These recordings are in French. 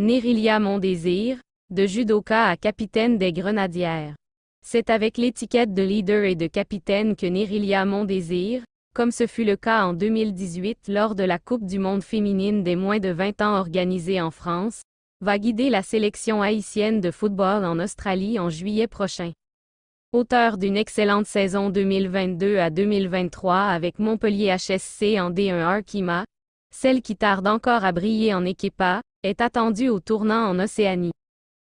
Nérilia Mondésir, de judoka à capitaine des Grenadières. C'est avec l'étiquette de leader et de capitaine que Nérilia Mondésir, comme ce fut le cas en 2018 lors de la Coupe du monde féminine des moins de 20 ans organisée en France, va guider la sélection haïtienne de football en Australie en juillet prochain. Auteur d'une excellente saison 2022 à 2023 avec Montpellier HSC en D1 Arkema, celle qui tarde encore à briller en équipe A, est attendue au tournant en Océanie.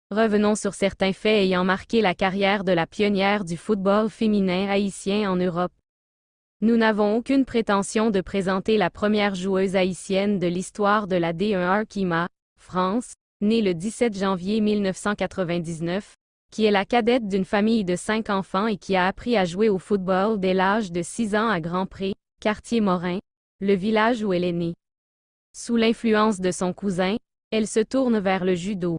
Revenons sur certains faits ayant marqué la carrière de la pionnière du football féminin haïtien en Europe. Nous n'avons aucune prétention de présenter la première joueuse haïtienne de l'histoire de la D1 Arkema, France, née le 17 janvier 1999, qui est la cadette d'une famille de 5 enfants et qui a appris à jouer au football dès l'âge de 6 ans à Grand-Pré, quartier Morin, le village où elle est née. Sous l'influence de son cousin, elle se tourne vers le judo.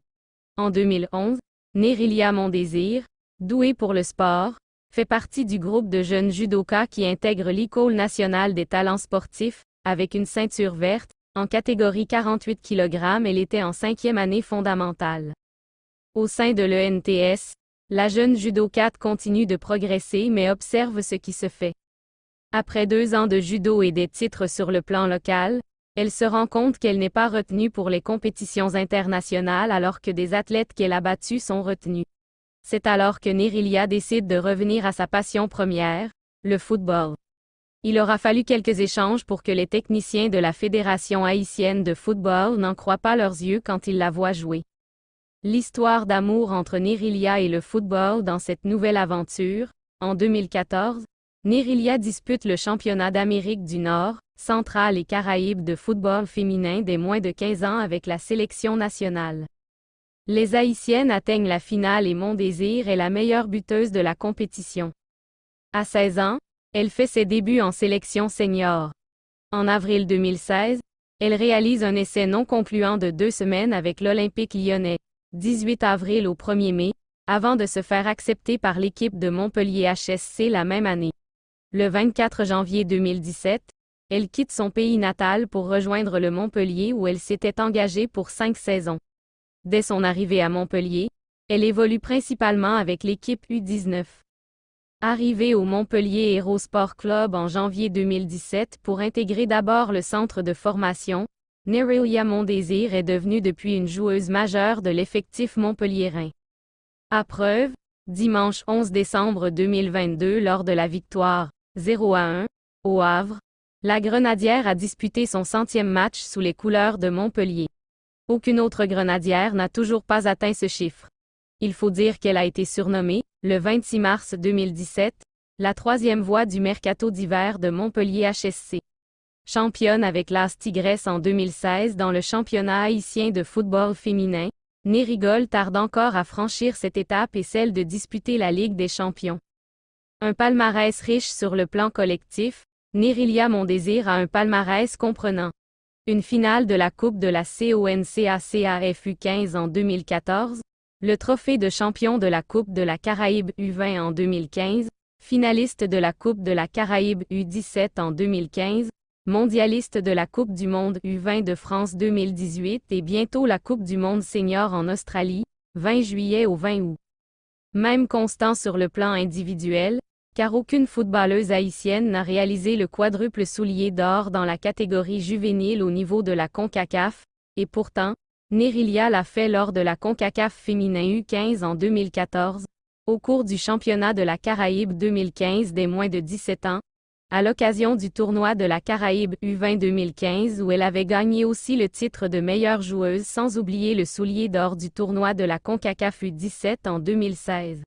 En 2011, Nérilia Mondésir, douée pour le sport, fait partie du groupe de jeunes judokas qui intègrent l'École nationale des talents sportifs, avec une ceinture verte, en catégorie 48 kg. Elle était en 5e année fondamentale. Au sein de l'ENTS, la jeune judokate continue de progresser mais observe ce qui se fait. Après 2 ans de judo et des titres sur le plan local, elle se rend compte qu'elle n'est pas retenue pour les compétitions internationales alors que des athlètes qu'elle a battus sont retenus. C'est alors que Nérilia décide de revenir à sa passion première, le football. Il aura fallu quelques échanges pour que les techniciens de la Fédération haïtienne de football n'en croient pas leurs yeux quand ils la voient jouer. L'histoire d'amour entre Nérilia et le football dans cette nouvelle aventure. En 2014, Nérilia dispute le championnat d'Amérique du Nord, Centrale et Caraïbes de football féminin des moins de 15 ans avec la sélection nationale. Les Haïtiennes atteignent la finale et Mondésir est la meilleure buteuse de la compétition. À 16 ans, elle fait ses débuts en sélection senior. En avril 2016, elle réalise un essai non concluant de 2 semaines avec l'Olympique lyonnais, 18 avril au 1er mai, avant de se faire accepter par l'équipe de Montpellier HSC la même année. Le 24 janvier 2017, elle quitte son pays natal pour rejoindre le Montpellier où elle s'était engagée pour 5 saisons. Dès son arrivée à Montpellier, elle évolue principalement avec l'équipe U19. Arrivée au Montpellier Hero Sport Club en janvier 2017 pour intégrer d'abord le centre de formation, Nérilia Mondésir est devenue depuis une joueuse majeure de l'effectif montpelliérain. À preuve, dimanche 11 décembre 2022 lors de la victoire 0-1 au Havre, la Grenadière a disputé son 100e match sous les couleurs de Montpellier. Aucune autre Grenadière n'a toujours pas atteint ce chiffre. Il faut dire qu'elle a été surnommée, le 26 mars 2017, la 3e voix du mercato d'hiver de Montpellier HSC. Championne avec l'As Tigresse en 2016 dans le championnat haïtien de football féminin, Nérigol tarde encore à franchir cette étape et celle de disputer la Ligue des champions. Un palmarès riche sur le plan collectif, Nérilia Mondésir a un palmarès comprenant une finale de la Coupe de la CONCACAF U15 en 2014, le trophée de champion de la Coupe de la Caraïbe U20 en 2015, finaliste de la Coupe de la Caraïbe U17 en 2015, mondialiste de la Coupe du monde U20 de France 2018 et bientôt la Coupe du monde senior en Australie, 20 juillet au 20 août. Même constant sur le plan individuel, car aucune footballeuse haïtienne n'a réalisé le quadruple soulier d'or dans la catégorie juvénile au niveau de la CONCACAF, et pourtant, Nérilia l'a fait lors de la CONCACAF féminin U15 en 2014, au cours du championnat de la Caraïbe 2015 des moins de 17 ans, à l'occasion du tournoi de la Caraïbe U20 2015 où elle avait gagné aussi le titre de meilleure joueuse sans oublier le soulier d'or du tournoi de la CONCACAF U17 en 2016.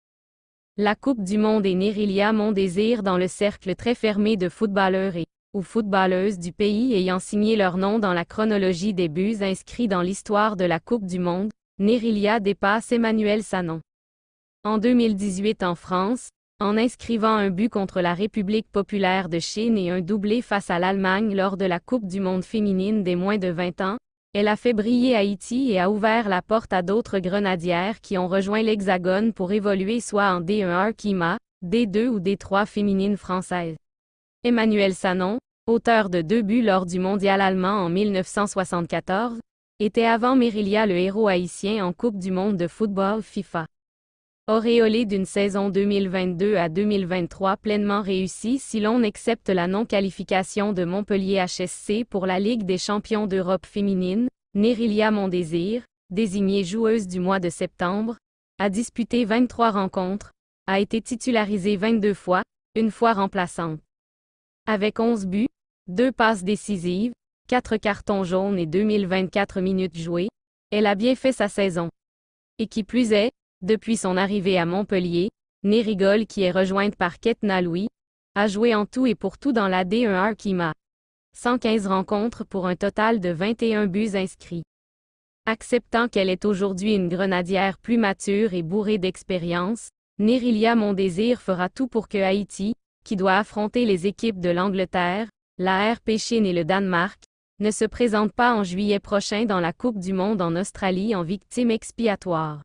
La Coupe du monde et Nérilia Mondésir dans le cercle très fermé de footballeurs ou footballeuses du pays ayant signé leur nom dans la chronologie des buts inscrits dans l'histoire de la Coupe du monde, Nérilia dépasse Emmanuel Sanon. En 2018 en France, en inscrivant un but contre la République populaire de Chine et un doublé face à l'Allemagne lors de la Coupe du monde féminine des moins de 20 ans, elle a fait briller Haïti et a ouvert la porte à d'autres grenadières qui ont rejoint l'Hexagone pour évoluer soit en D1 Arkema, D2 ou D3 féminine française. Emmanuel Sanon, auteur de 2 buts lors du mondial allemand en 1974, était avant Mérilia le héros haïtien en Coupe du monde de football FIFA. Auréolé d'une saison 2022 à 2023 pleinement réussie si l'on accepte la non-qualification de Montpellier HSC pour la Ligue des champions d'Europe féminine, Nérilia Mondésir, désignée joueuse du mois de septembre, a disputé 23 rencontres, a été titularisée 22 fois, une fois remplaçante. Avec 11 buts, 2 passes décisives, 4 cartons jaunes et 2024 minutes jouées, elle a bien fait sa saison. Et qui plus est, depuis son arrivée à Montpellier, Nérigol qui est rejointe par Ketna Louis, a joué en tout et pour tout dans la D1 Arkema. 115 rencontres pour un total de 21 buts inscrits. Acceptant qu'elle est aujourd'hui une grenadière plus mature et bourrée d'expérience, Nérilia Mondésir fera tout pour que Haïti, qui doit affronter les équipes de l'Angleterre, la RP Chine et le Danemark, ne se présente pas en juillet prochain dans la Coupe du monde en Australie en victime expiatoire.